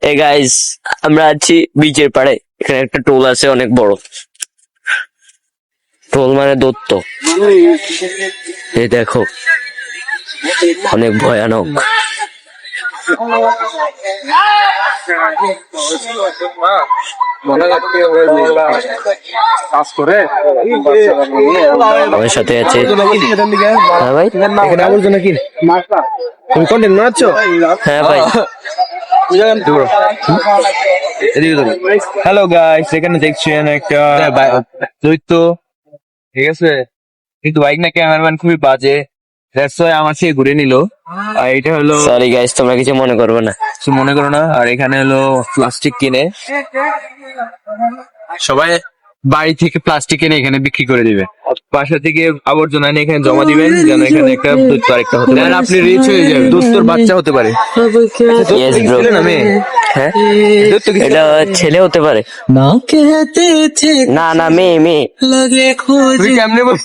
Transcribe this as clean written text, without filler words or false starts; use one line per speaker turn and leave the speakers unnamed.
এই গাইস, আমরা আছি বিচের পাড়ে। এখানে একটা টোল আছে অনেক বড়। টোল মানে দত্ত। এই দেখো, অনেক ভয়ানক। আমার সাথে আছে ভাই।
আবর্জনা কি তুমি কন্টেন্ট বানাচ্ছ?
হ্যাঁ ভাই,
হ্যালো গাইস, এখানে দেখছেন একটা দৈত্য, ঠিক আছে, কিন্তু বাইক না ক্যামেরাম্যান খুবই বাজে, দ্যাটস ওয়াই আমার থেকে ঘুরে নিল। আর এটা হলো,
সরি গাইস, তোমরা কিছু মনে করবে না।
কিছু মনে করো না। আর এখানে হলো প্লাস্টিক কিনে সবাই বাড়ি থেকে প্লাস্টিক কিনে এখানে বিক্রি করে দিবে, বাসা থেকে আবর্জনা এনে এখানে জমা দিবেন, যেন এখানে একটা দৈত্য আরেকটা হতে পারে, আপনি রিচ হয়ে যাবেন, দোস্তর বাচ্চা হতে পারে।
Yes, bro.
ছেলে না মেয়ে?
হ্যাঁ,
দৈত্য কি
এটা ছেলে হতে পারে। না না, মেয়ে মেয়ে।
তুই কেমনে বল